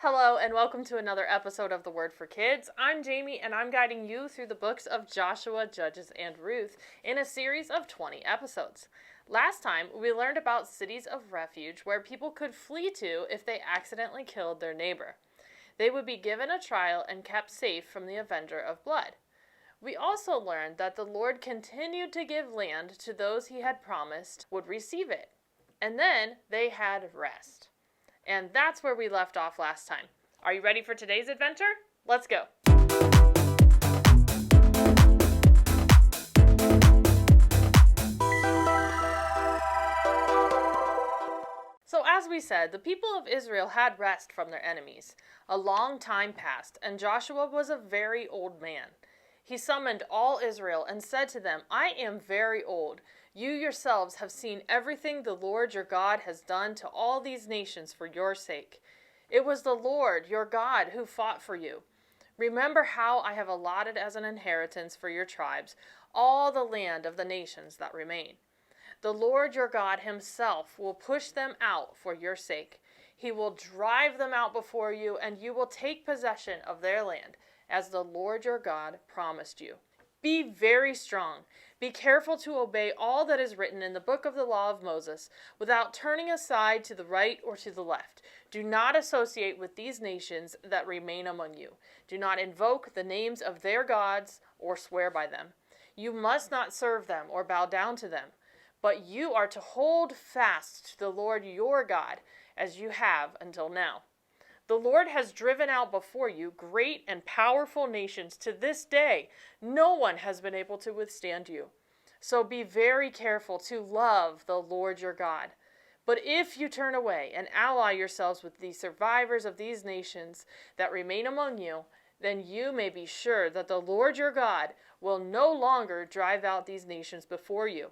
Hello and welcome to another episode of The Word for Kids. I'm Jamie and I'm guiding you through the books of Joshua, Judges, and Ruth in a series of 20 episodes. Last time, we learned about cities of refuge where people could flee to if they accidentally killed their neighbor. They would be given a trial and kept safe from the avenger of blood. We also learned that the Lord continued to give land to those he had promised would receive it. And then they had rest. And that's where we left off last time. Are you ready for today's adventure? Let's go. So as we said, the people of Israel had rest from their enemies. A long time passed, and Joshua was a very old man. He summoned all Israel and said to them, "I am very old. You yourselves have seen everything the Lord your God has done to all these nations for your sake. It was the Lord your God who fought for you. Remember how I have allotted as an inheritance for your tribes all the land of the nations that remain. The Lord your God himself will push them out for your sake. He will drive them out before you, and you will take possession of their land, as the Lord your God promised you. Be very strong. Be careful to obey all that is written in the book of the law of Moses, without turning aside to the right or to the left. Do not associate with these nations that remain among you. Do not invoke the names of their gods or swear by them. You must not serve them or bow down to them, but you are to hold fast to the Lord your God, as you have until now. The Lord has driven out before you great and powerful nations to this day. No one has been able to withstand you. So be very careful to love the Lord your God. But if you turn away and ally yourselves with the survivors of these nations that remain among you, then you may be sure that the Lord your God will no longer drive out these nations before you.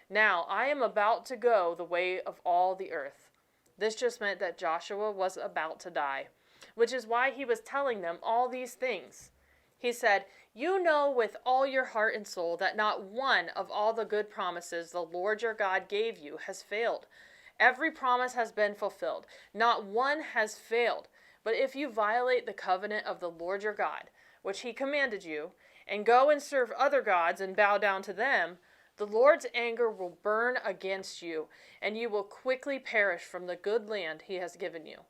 Now I am about to go the way of all the earth." This just meant that Joshua was about to die, which is why he was telling them all these things. He said, "You know with all your heart and soul that not one of all the good promises the Lord your God gave you has failed. Every promise has been fulfilled. Not one has failed. But if you violate the covenant of the Lord your God, which he commanded you, and go and serve other gods and bow down to them, the Lord's anger will burn against you, and you will quickly perish from the good land he has given you.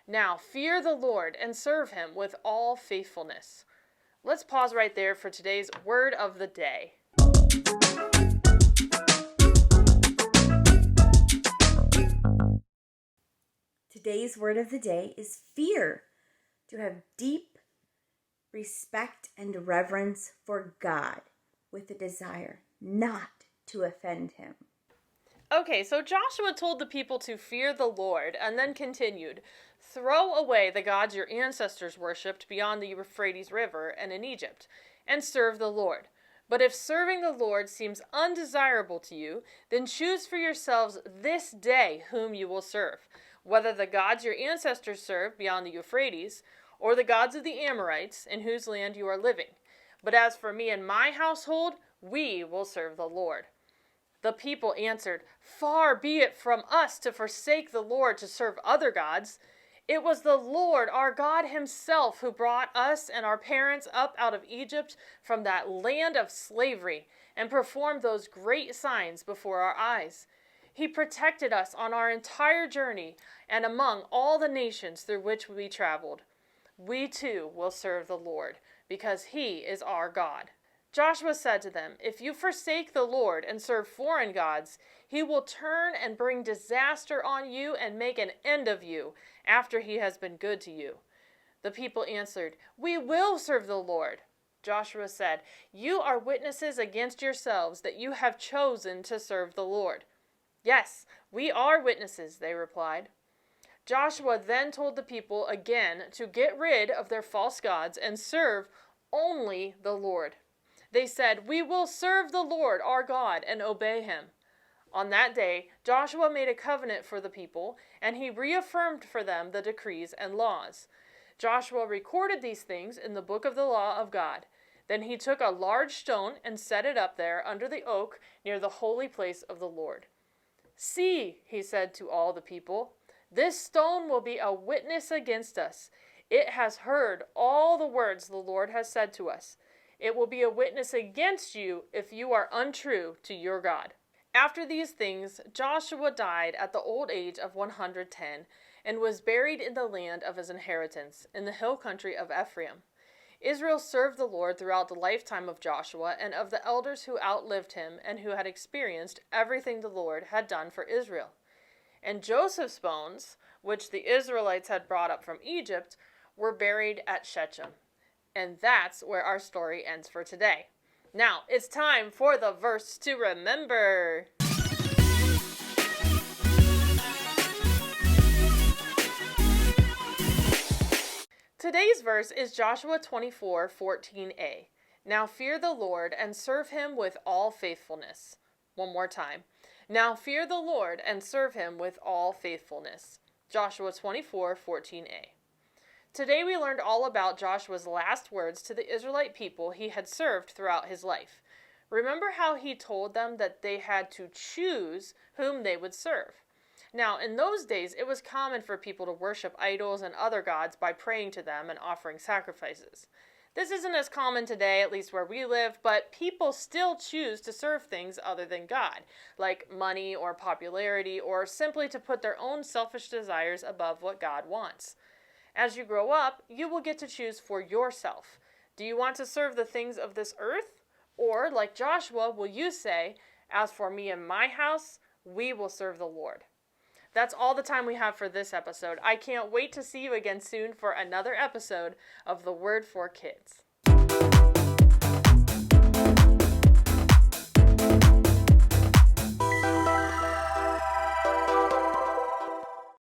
Now fear the Lord and serve him with all faithfulness." Let's pause right there for today's word of the day. Today's word of the day is fear. To have deep respect and reverence for God with a desire not to offend him. Okay, so Joshua told the people to fear the Lord and then continued, "Throw away the gods your ancestors worshipped beyond the Euphrates River and in Egypt, and serve the Lord. But if serving the Lord seems undesirable to you, then choose for yourselves this day whom you will serve, whether the gods your ancestors served beyond the Euphrates, or the gods of the Amorites in whose land you are living. But as for me and my household, we will serve the Lord." The people answered, "Far be it from us to forsake the Lord to serve other gods. It was the Lord our God himself who brought us and our parents up out of Egypt from that land of slavery and performed those great signs before our eyes. He protected us on our entire journey and among all the nations through which we traveled. We too will serve the Lord, because he is our God." Joshua said to them, "If you forsake the Lord and serve foreign gods, he will turn and bring disaster on you and make an end of you after he has been good to you." The people answered, "We will serve the Lord." Joshua said, "You are witnesses against yourselves that you have chosen to serve the Lord." "Yes, we are witnesses," they replied. Joshua then told the people again to get rid of their false gods and serve only the Lord. They said, "We will serve the Lord our God and obey him." On that day, Joshua made a covenant for the people, and he reaffirmed for them the decrees and laws. Joshua recorded these things in the book of the law of God. Then he took a large stone and set it up there under the oak near the holy place of the Lord. "See," he said to all the people, This stone will be a witness against us. It has heard all the words the Lord has said to us. It will be a witness against you if you are untrue to your God." After these things, Joshua died at the old age of 110 and was buried in the land of his inheritance, in the hill country of Ephraim. Israel served the Lord throughout the lifetime of Joshua and of the elders who outlived him and who had experienced everything the Lord had done for Israel. And Joseph's bones, which the Israelites had brought up from Egypt, were buried at Shechem. And that's where our story ends for today. Now, it's time for the verse to remember. Today's verse is Joshua 24:14a. Now fear the Lord and serve him with all faithfulness. One more time. Now fear the Lord and serve him with all faithfulness. Joshua 24:14a. Today we learned all about Joshua's last words to the Israelite people he had served throughout his life. Remember how he told them that they had to choose whom they would serve. Now, in those days, it was common for people to worship idols and other gods by praying to them and offering sacrifices. This isn't as common today, at least where we live, but people still choose to serve things other than God, like money or popularity, or simply to put their own selfish desires above what God wants. As you grow up, you will get to choose for yourself. Do you want to serve the things of this earth? Or, like Joshua, will you say, "As for me and my house, we will serve the Lord"? That's all the time we have for this episode. I can't wait to see you again soon for another episode of The Word for Kids.